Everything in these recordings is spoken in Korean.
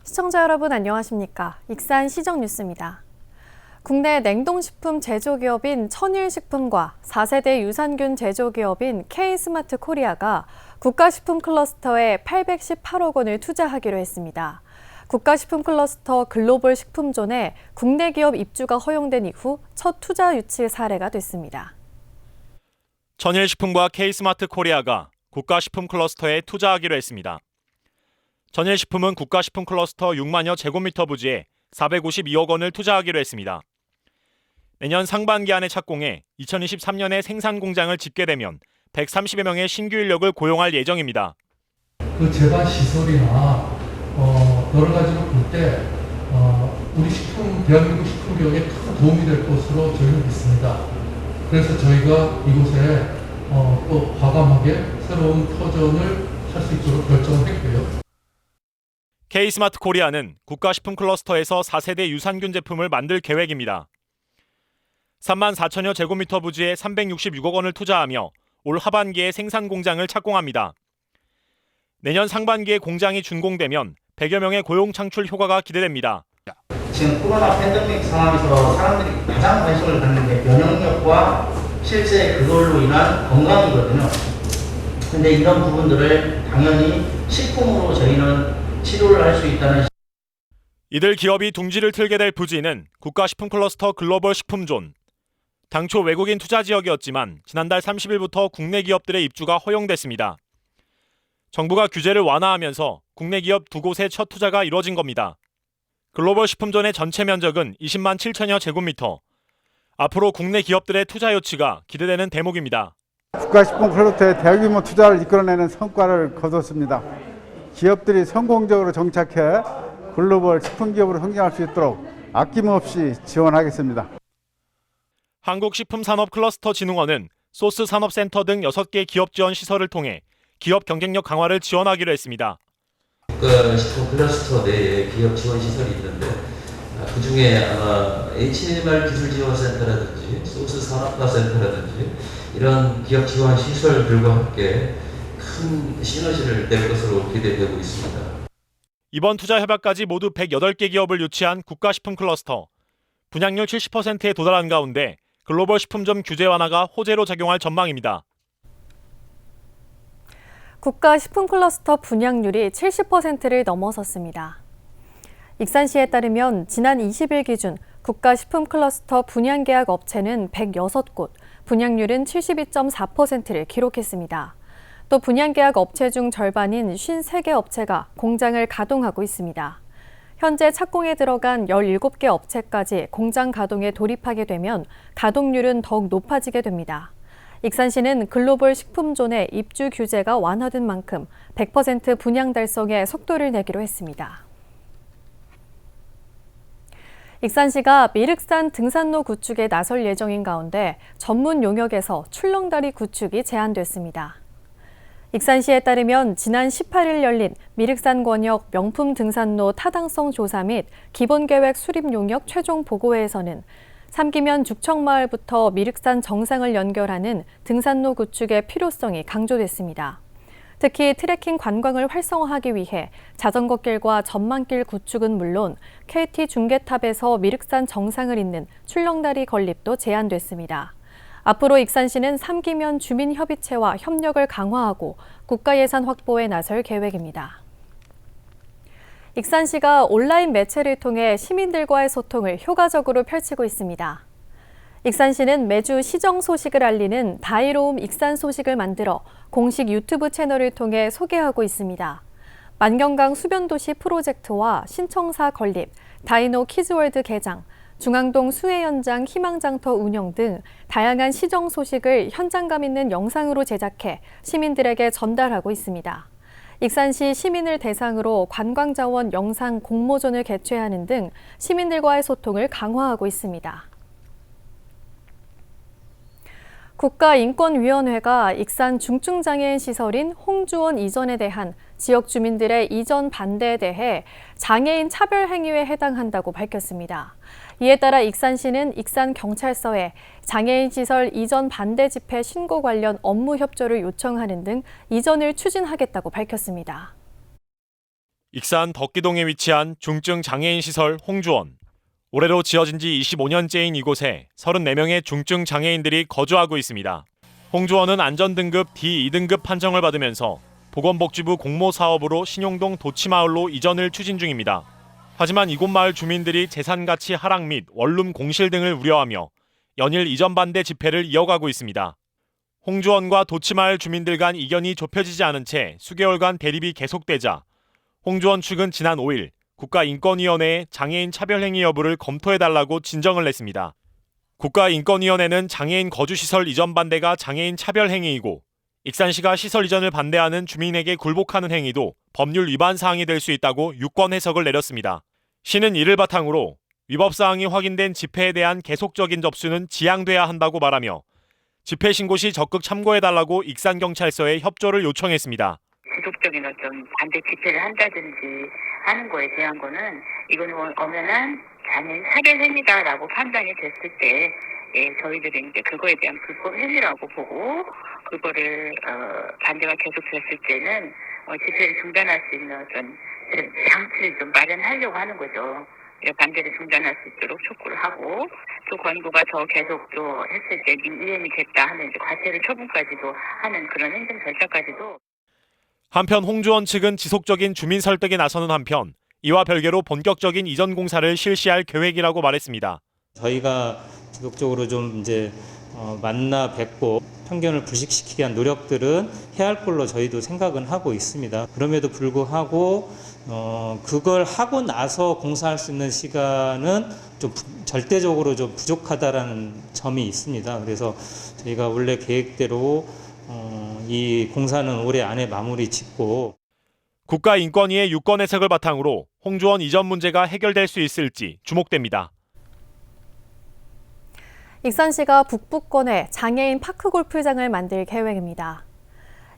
시청자 여러분 안녕하십니까? 익산 시정뉴스입니다. 국내 냉동식품 제조기업인 천일식품과 4세대 유산균 제조기업인 K스마트 코리아가 국가식품 클러스터에 818억 원을 투자하기로 했습니다. 국가식품 클러스터 글로벌 식품존에 국내 기업 입주가 허용된 이후 첫 투자 유치 사례가 됐습니다. 천일식품과 K스마트 코리아가 국가식품 클러스터에 투자하기로 했습니다. 천일식품은 국가식품 클러스터 6만여 제곱미터 부지에 452억 원을 투자하기로 했습니다. 내년 상반기 안에 착공해 2023년에 생산 공장을 짓게 되면 130여 명의 신규 인력을 고용할 예정입니다. 그 재반 시설이나 여러 가지로 볼 때 우리 대한민국 식품 개혁에 큰 도움이 될 것으로 저희는 믿습니다. 그래서 저희가 이곳에 또 과감하게 새로운 터전을 할 수 있도록 결정을 했고요. K스마트 코리아는 국가식품 클러스터에서 4세대 유산균 제품을 만들 계획입니다. 3만 4천여 제곱미터 부지에 366억 원을 투자하며 올 하반기에 생산 공장을 착공합니다. 내년 상반기에 공장이 준공되면 100여 명의 고용 창출 효과가 기대됩니다. 지금 코로나 팬데믹 상황에서 사람들이 가장 관심을 갖는 게 면역력과 실제 그걸로 인한 건강이거든요. 근데 이런 부분들을 당연히 식품으로 저희는 치료를 할 수 있다는. 이들 기업이 둥지를 틀게 될 부지는 국가식품 클러스터 글로벌 식품존. 당초 외국인 투자 지역이었지만 지난달 30일부터 국내 기업들의 입주가 허용됐습니다. 정부가 규제를 완화하면서 국내 기업 두 곳의 첫 투자가 이뤄진 겁니다. 글로벌 식품존의 전체 면적은 20만 7천여 제곱미터. 앞으로 국내 기업들의 투자 유치가 기대되는 대목입니다. 국가식품 클러스터에 대규모 투자를 이끌어내는 성과를 거뒀습니다. 기업들이 성공적으로 정착해 글로벌 식품기업으로 성장할 수 있도록 아낌없이 지원하겠습니다. 한국식품산업클러스터진흥원은 소스산업센터 등 6개 기업 지원 시설을 통해 기업 경쟁력 강화를 지원하기로 했습니다. 국가식품 클러스터 내에 기업 지원 시설이 있는데 그중에 아마 HMR 기술지원센터라든지 소스산업화센터라든지 이런 기업 지원 시설들과 함께 큰 시너지를 낼 것으로 기대되고 있습니다. 이번 투자 협약까지 모두 108개 기업을 유치한 국가식품 클러스터. 분양률 70%에 도달한 가운데 글로벌 식품점 규제 완화가 호재로 작용할 전망입니다. 국가식품 클러스터 분양률이 70%를 넘어섰습니다. 익산시에 따르면 지난 20일 기준 국가식품 클러스터 분양계약 업체는 106곳, 분양률은 72.4%를 기록했습니다. 또 분양계약 업체 중 절반인 53개 업체가 공장을 가동하고 있습니다. 현재 착공에 들어간 17개 업체까지 공장 가동에 돌입하게 되면 가동률은 더욱 높아지게 됩니다. 익산시는 글로벌 식품존의 입주 규제가 완화된 만큼 100% 분양 달성에 속도를 내기로 했습니다. 익산시가 미륵산 등산로 구축에 나설 예정인 가운데 전문 용역에서 출렁다리 구축이 제한됐습니다. 익산시에 따르면 지난 18일 열린 미륵산 권역 명품 등산로 타당성 조사 및 기본계획 수립 용역 최종 보고회에서는 삼기면 죽청마을부터 미륵산 정상을 연결하는 등산로 구축의 필요성이 강조됐습니다. 특히 트레킹 관광을 활성화하기 위해 자전거길과 전망길 구축은 물론 KT 중계탑에서 미륵산 정상을 잇는 출렁다리 건립도 제한됐습니다. 앞으로 익산시는 삼기면 주민협의체와 협력을 강화하고 국가예산 확보에 나설 계획입니다. 익산시가 온라인 매체를 통해 시민들과의 소통을 효과적으로 펼치고 있습니다. 익산시는 매주 시정 소식을 알리는 다이로움 익산 소식을 만들어 공식 유튜브 채널을 통해 소개하고 있습니다. 만경강 수변도시 프로젝트와 신청사 건립, 다이노 키즈월드 개장, 중앙동 수해연장 희망장터 운영 등 다양한 시정 소식을 현장감 있는 영상으로 제작해 시민들에게 전달하고 있습니다. 익산시 시민을 대상으로 관광자원 영상 공모전을 개최하는 등 시민들과의 소통을 강화하고 있습니다. 국가인권위원회가 익산 중증장애인 시설인 홍주원 이전에 대한 지역 주민들의 이전 반대에 대해 장애인 차별 행위에 해당한다고 밝혔습니다. 이에 따라 익산시는 익산경찰서에 장애인 시설 이전 반대 집회 신고 관련 업무 협조를 요청하는 등 이전을 추진하겠다고 밝혔습니다. 익산 덕기동에 위치한 중증 장애인 시설 홍주원. 올해로 지어진 지 25년째인 이곳에 34명의 중증 장애인들이 거주하고 있습니다. 홍주원은 안전등급 D2등급 판정을 받으면서 보건복지부 공모사업으로 신용동 도치마을로 이전을 추진 중입니다. 하지만 이곳 마을 주민들이 재산가치 하락 및 원룸 공실 등을 우려하며 연일 이전 반대 집회를 이어가고 있습니다. 홍주원과 도치마을 주민들 간 이견이 좁혀지지 않은 채 수개월간 대립이 계속되자 홍주원 측은 지난 5일 국가인권위원회에 장애인 차별행위 여부를 검토해달라고 진정을 냈습니다. 국가인권위원회는 장애인 거주시설 이전 반대가 장애인 차별행위이고 익산시가 시설 이전을 반대하는 주민에게 굴복하는 행위도 법률 위반 사항이 될 수 있다고 유권 해석을 내렸습니다. 시는 이를 바탕으로 위법 사항이 확인된 집회에 대한 계속적인 접수는 지양돼야 한다고 말하며 집회 신고 시 적극 참고해달라고 익산경찰서에 협조를 요청했습니다. 지속적인 어떤 반대 집회를 한다든지 하는 거에 대한 거는 이거는 엄연한 장애인 차별 행위다라고 판단이 됐을 때 저희들이 이제 그거에 대한 불법 행위라고 보고 그거를 반대가 계속됐을 때는 집회를 중단할 수 있는 어떤 장치를 좀 마련하려고 하는 거죠. 반대를 중단할 수 있도록 촉구를 하고 또 권고가 더 계속 또 했을 때 위헌이 됐다 하는 이제 과태료 처분까지도 하는 그런 행정 절차까지도. 한편 홍주원 측은 지속적인 주민 설득에 나서는 한편 이와 별개로 본격적인 이전 공사를 실시할 계획이라고 말했습니다. 저희가 지속적으로 좀 이제 만나 뵙고 편견을 불식시키기 위한 노력들은 해야 할 걸로 저희도 생각은 하고 있습니다. 그럼에도 불구하고 그걸 하고 나서 공사할 수 있는 시간은 좀 절대적으로 좀 부족하다라는 점이 있습니다. 그래서 저희가 원래 계획대로 이 공사는 올해 안에 마무리 짓고 국가인권위의 유권 해석을 바탕으로 홍주원 이전 문제가 해결될 수 있을지 주목됩니다. 익산시가 북부권에 장애인 파크골프장을 만들 계획입니다.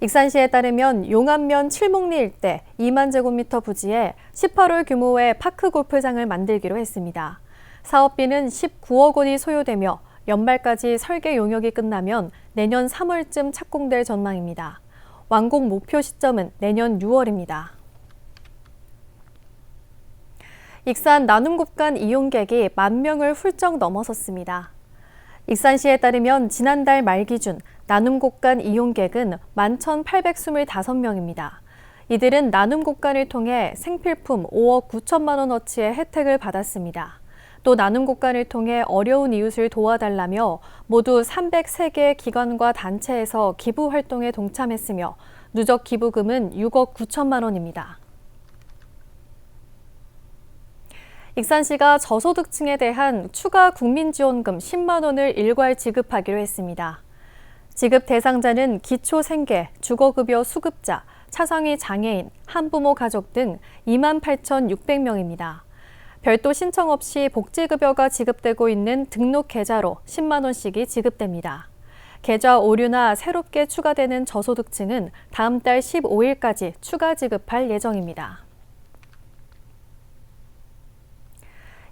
익산시에 따르면 용안면 칠목리 일대 2만 제곱미터 부지에 18홀 규모의 파크골프장을 만들기로 했습니다. 사업비는 19억 원이 소요되며 연말까지 설계 용역이 끝나면 내년 3월쯤 착공될 전망입니다. 완공 목표 시점은 내년 6월입니다. 익산 나눔곡간 이용객이 10,000명을 훌쩍 넘어섰습니다. 익산시에 따르면 지난달 말 기준 나눔곡간 이용객은 11,825명입니다. 이들은 나눔곡간을 통해 생필품 5억 9천만 원어치의 혜택을 받았습니다. 또 나눔곡간을 통해 어려운 이웃을 도와달라며 모두 303개의 기관과 단체에서 기부 활동에 동참했으며 누적 기부금은 6억 9천만 원입니다. 익산시가 저소득층에 대한 추가 국민지원금 10만 원을 일괄 지급하기로 했습니다. 지급 대상자는 기초생계, 주거급여 수급자, 차상위 장애인, 한부모 가족 등 28,600명입니다. 별도 신청 없이 복지급여가 지급되고 있는 등록 계좌로 10만 원씩이 지급됩니다. 계좌 오류나 새롭게 추가되는 저소득층은 다음 달 15일까지 추가 지급할 예정입니다.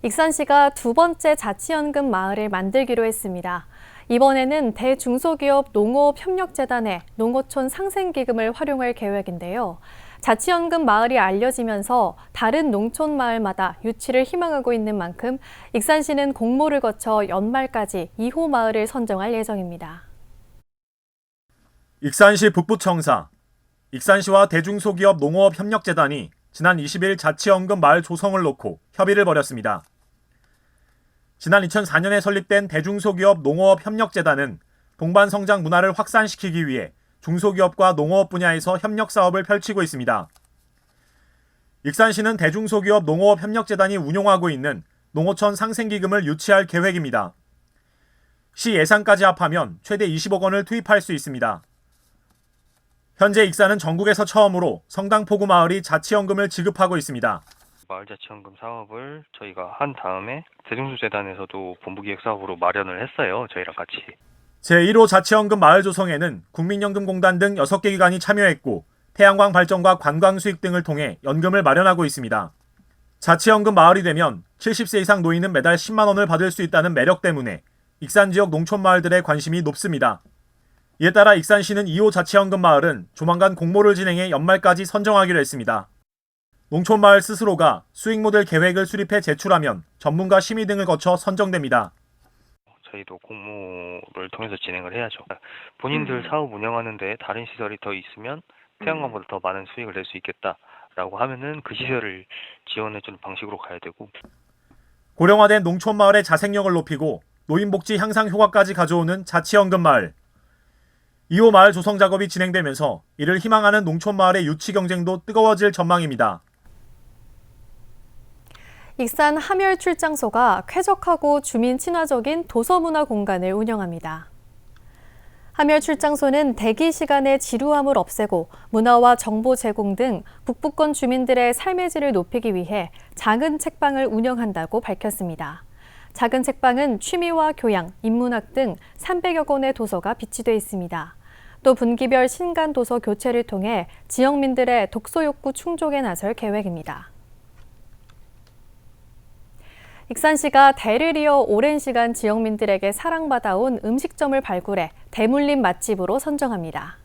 익산시가 두 번째 자치연금 마을을 만들기로 했습니다. 이번에는 대중소기업 농어업협력재단의 농어촌 상생기금을 활용할 계획인데요. 자치연금 마을이 알려지면서 다른 농촌 마을마다 유치를 희망하고 있는 만큼 익산시는 공모를 거쳐 연말까지 2호 마을을 선정할 예정입니다. 익산시 북부청사, 익산시와 대중소기업 농어업협력재단이 지난 20일 자치연금 마을 조성을 놓고 협의를 벌였습니다. 지난 2004년에 설립된 대중소기업 농어업협력재단은 동반성장 문화를 확산시키기 위해 중소기업과 농어업 분야에서 협력 사업을 펼치고 있습니다. 익산시는 대중소기업 농어업협력재단이 운용하고 있는 농어촌 상생기금을 유치할 계획입니다. 시 예산까지 합하면 최대 20억 원을 투입할 수 있습니다. 현재 익산은 전국에서 처음으로 성당포구 마을이 자치연금을 지급하고 있습니다. 마을자치연금 사업을 저희가 한 다음에 대중소재단에서도 본부기획사업으로 마련을 했어요. 저희랑 같이. 제1호 자치연금 마을 조성에는 국민연금공단 등 6개 기관이 참여했고 태양광 발전과 관광 수익 등을 통해 연금을 마련하고 있습니다. 자치연금 마을이 되면 70세 이상 노인은 매달 10만 원을 받을 수 있다는 매력 때문에 익산 지역 농촌 마을들의 관심이 높습니다. 이에 따라 익산시는 2호 자치연금 마을은 조만간 공모를 진행해 연말까지 선정하기로 했습니다. 농촌마을 스스로가 수익 모델 계획을 수립해 제출하면 전문가 심의 등을 거쳐 선정됩니다. 저희도 공모를 통해서 진행을 해야죠. 본인들 사업 운영하는데 다른 시설이 더 있으면 태양광보다 더 많은 수익을 낼 수 있겠다라고 하면은 그 시설을 지원해주는 방식으로 가야 되고. 고령화된 농촌마을의 자생력을 높이고 노인복지 향상 효과까지 가져오는 자치연금 마을. 2호 마을 조성 작업이 진행되면서 이를 희망하는 농촌마을의 유치 경쟁도 뜨거워질 전망입니다. 익산 함열출장소가 쾌적하고 주민 친화적인 도서문화 공간을 운영합니다. 함열출장소는 대기 시간의 지루함을 없애고 문화와 정보 제공 등 북부권 주민들의 삶의 질을 높이기 위해 작은 책방을 운영한다고 밝혔습니다. 작은 책방은 취미와 교양, 인문학 등 300여 권의 도서가 비치돼 있습니다. 또 분기별 신간 도서 교체를 통해 지역민들의 독서 욕구 충족에 나설 계획입니다. 익산시가 대를 이어 오랜 시간 지역민들에게 사랑받아온 음식점을 발굴해 대물림 맛집으로 선정합니다.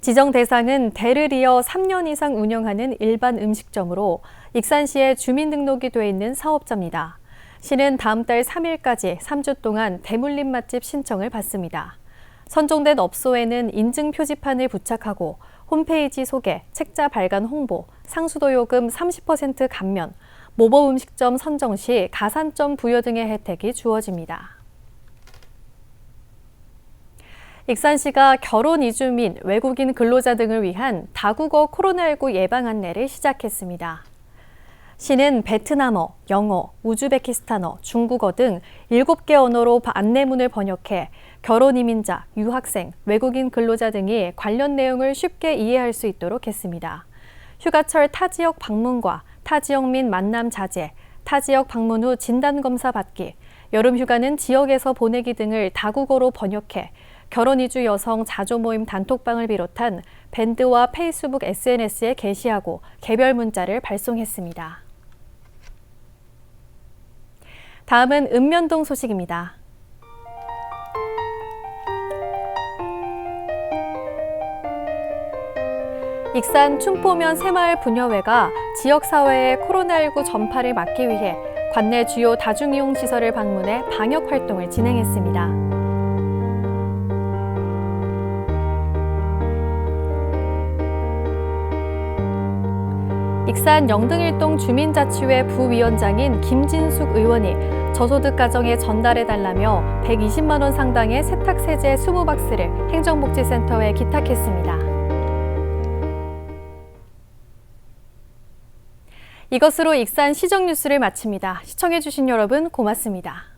지정 대상은 대를 이어 3년 이상 운영하는 일반 음식점으로 익산시에 주민등록이 돼 있는 사업자입니다. 시는 다음 달 3일까지 3주 동안 대물림 맛집 신청을 받습니다. 선정된 업소에는 인증 표지판을 부착하고 홈페이지 소개, 책자 발간 홍보, 상수도 요금 30% 감면, 모범 음식점 선정 시 가산점 부여 등의 혜택이 주어집니다. 익산시가 결혼 이주민, 외국인 근로자 등을 위한 다국어 코로나19 예방 안내를 시작했습니다. 시는 베트남어, 영어, 우즈베키스탄어, 중국어 등 7개 언어로 안내문을 번역해 결혼 이민자, 유학생, 외국인 근로자 등이 관련 내용을 쉽게 이해할 수 있도록 했습니다. 휴가철 타지역 방문과 타지역 민 만남 자제, 타지역 방문 후 진단검사 받기, 여름 휴가는 지역에서 보내기 등을 다국어로 번역해 결혼 이주 여성 자조 모임 단톡방을 비롯한 밴드와 페이스북 SNS에 게시하고 개별 문자를 발송했습니다. 다음은 읍면동 소식입니다. 익산 춘포면 새마을 분여회가 지역사회의 코로나19 전파를 막기 위해 관내 주요 다중이용시설을 방문해 방역 활동을 진행했습니다. 익산 영등일동 주민자치회 부위원장인 김진숙 의원이 저소득 가정에 전달해달라며 120만 원 상당의 세탁세제 20박스를 행정복지센터에 기탁했습니다. 이것으로 익산 시정뉴스를 마칩니다. 시청해주신 여러분 고맙습니다.